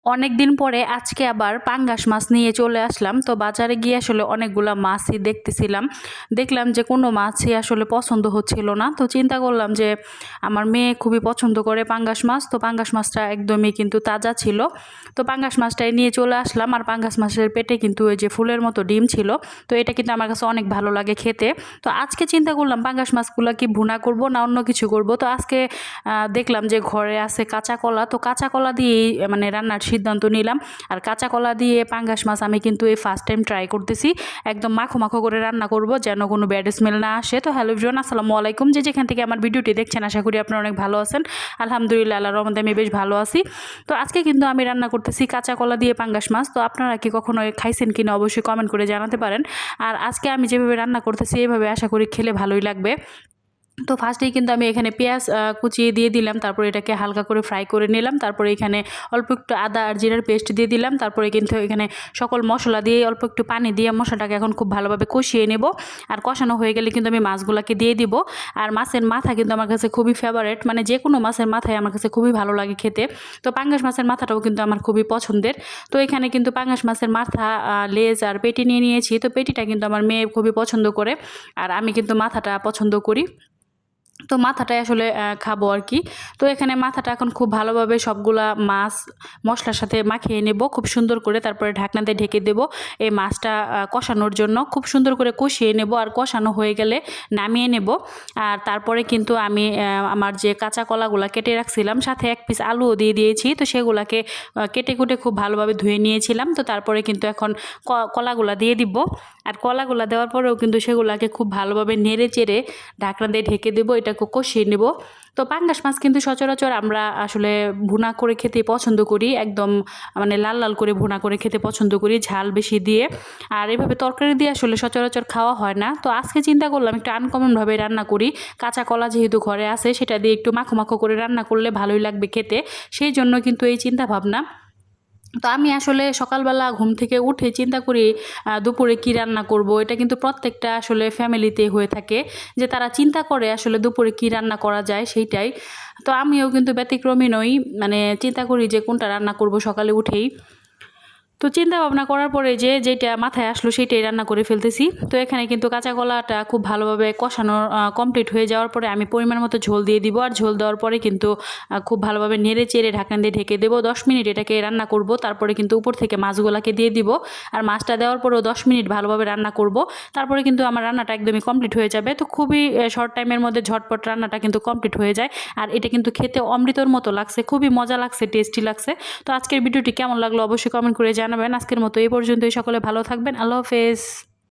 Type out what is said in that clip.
অনেক দিন পরে আজকে আবার পাঙ্গাস মাছ নিয়ে চলে আসলাম। তো বাজারে গিয়ে আসলে অনেকগুলা মাছই দেখতেছিলাম। দেখলাম যে কোনো মাছই আসলে পছন্দ হচ্ছিল না। তো চিন্তা করলাম যে আমার মেয়ে খুবই পছন্দ করে পাঙ্গাস মাছ। তো পাঙ্গাস মাছটা একদমই কিন্তু তাজা ছিল। তো পাঙ্গাস মাছটাই নিয়ে চলে আসলাম। আর পাঙ্গাস মাছের পেটে কিন্তু ওই যে ফুলের মতো ডিম ছিল। তো এটা কিন্তু আমার কাছে অনেক ভালো লাগে খেতে। তো আজকে চিন্তা করলাম পাঙ্গাস মাছগুলো কি ভুনা করব না অন্য কিছু করব। তো আজকে দেখলাম যে ঘরে আছে কাঁচা কলা। তো কাঁচা কলা দিয়েই মানে রান্নার সিদ্ধান্ত নিলাম। আর কাঁচা কলা দিয়ে পাঙ্গাস মাছ আমি কিন্তু এই ফার্স্ট টাইম ট্রাই করতেছি। একদম মাখো মাখো করে রান্না করব যেন কোনো ব্যাড স্মেল না আসে। তো হ্যালো এভরিওয়ান, আসসালামু আলাইকুম। যে যেখান থেকে আমার ভিডিওটি দেখছেন আশা করি আপনারা অনেক ভালো আছেন। আলহামদুলিল্লাহ, আল্লাহর রহমতে আমি বেশ ভালো আছি। তো আজকে কিন্তু আমি রান্না করতেছি কাঁচা কলা দিয়ে পাঙ্গাস মাছ। তো আপনারা কি কখনো খাইছেন কিনা অবশ্যই কমেন্ট করে জানাতে পারেন। আর আজকে আমি যেভাবে রান্না করতেছি এইভাবে আশা করি খেলে ভালোই লাগবে। তো ফার্স্টেই কিন্তু আমি এখানে পেঁয়াজ কুচিয়ে দিয়ে দিলাম। তারপরে এটাকে হালকা করে ফ্রাই করে নিলাম। তারপরে এখানে অল্প একটু আদা আর জিরার পেস্ট দিয়ে দিলাম। তারপরে কিন্তু এখানে সকল মশলা দিয়ে অল্প একটু পানি দিয়ে মশলাটাকে এখন খুব ভালোভাবে কষিয়ে নেব। আর কষানো হয়ে গেলে কিন্তু আমি মাছগুলোকে দিয়ে দিব। আর মাছের মাথা কিন্তু আমার কাছে খুবই ফেভারেট, মানে যে কোনো মাছের মাথায় আমার কাছে খুবই ভালো লাগে খেতে। তো পাঙ্গাস মাছের মাথাটাও কিন্তু আমার খুবই পছন্দের। তো এখানে কিন্তু পাঙ্গাস মাছের মাথা, লেজ আর পেটি নিয়ে নিয়েছি। তো পেটিটা কিন্তু আমার মেয়ে খুবই পছন্দ করে। আর আমি কিন্তু মাথাটা পছন্দ করি। তো মাথাটাই আসলে খাবো আর কি। তো এখানে মাথাটা এখন খুব ভালোভাবে সবগুলা মাছ মশলার সাথে মাখিয়ে নেব খুব সুন্দর করে। তারপরে ঢাকনা দিয়ে ঢেকে দেব এই মাছটা কষানোর জন্য। খুব সুন্দর করে কষিয়ে নেব। আর কষানো হয়ে গেলে নামিয়ে নেব। আর তারপরে কিন্তু আমি আমার যে কাঁচা কলাগুলা কেটে রাখছিলাম সাথে এক পিস আলুও দিয়ে দিয়েছি। তো সেগুলাকে কেটে কুটে খুব ভালোভাবে ধুয়ে নিয়েছিলাম। তো তারপরে কিন্তু এখন কলাগুলা দিয়ে দিব। আর কলাগুলা দেওয়ার পরেও কিন্তু সেগুলাকে খুব ভালোভাবে নেড়ে চেড়ে ঢাকনা দিয়ে ঢেকে দেবো, এটাকে কষিয়ে নেব। তো পাঙ্গাস মাছ কিন্তু সচরাচর আমরা আসলে ভুনা করে খেতে পছন্দ করি, একদম মানে লাল লাল করে ভুনা করে খেতে পছন্দ করি ঝাল বেশি দিয়ে। আর এভাবে তরকারি দিয়ে আসলে সচরাচর খাওয়া হয় না। তো আজকে চিন্তা করলাম একটু আনকমনভাবে রান্না করি। কাঁচা কলা যেহেতু ঘরে আছে সেটা দিয়ে একটু মাখো মাখো করে রান্না করলে ভালোই লাগবে খেতে, সেই জন্য কিন্তু এই চিন্তা ভাবনা। তো আমি আসলে সকালবেলা ঘুম থেকে উঠে চিন্তা করি দুপুরে কি রান্না করব। এটা কিন্তু প্রত্যেকটা আসলে ফ্যামিলিতে হয়ে থাকে যে তারা চিন্তা করে আসলে দুপুরে কি রান্না করা যায় সেইটাই। তো আমিও কিন্তু ব্যতিক্রমী নই, মানে চিন্তা করি যে কোনটা রান্না করব সকালে উঠেই। তো চিন্তা ভাবনা করার পরে যেটা মাথায় আসলো সেটাই রান্না করে ফেলতেছি। তো এখানে কিন্তু কাঁচা কলাটা খুব ভালোভাবে কষানো কমপ্লিট হয়ে যাওয়ার পরে আমি পরিমাণ মতো ঝোল দিয়ে দিব। আর ঝোল দেওয়ার পরে কিন্তু খুব ভালোভাবে নেড়ে চেড়ে ঢাকনা দিয়ে ঢেকে দেবো। 10 মিনিট এটাকে রান্না করব। তারপরে কিন্তু উপর থেকে মাছগুলোকে দিয়ে দিব। আর মাছটা দেওয়ার পরেও 10 মিনিট ভালোভাবে রান্না করব। তারপরে কিন্তু আমার রান্নাটা একদমই কমপ্লিট হয়ে যাবে। তো খুবই শর্ট টাইমের মধ্যে ঝটপট রান্নাটা কিন্তু কমপ্লিট হয়ে যায়। আর এটা কিন্তু খেতে অমৃতর মতো লাগছে, খুবই মজা লাগছে, টেস্টি লাগছে। তো আজকের ভিডিওটি কেমন লাগলো অবশ্যই কমেন্ট করে জানাবেন। আজকের মতো এই পর্যন্তই, সকলে ভালো থাকবেন। আল্লাহ হাফেজ।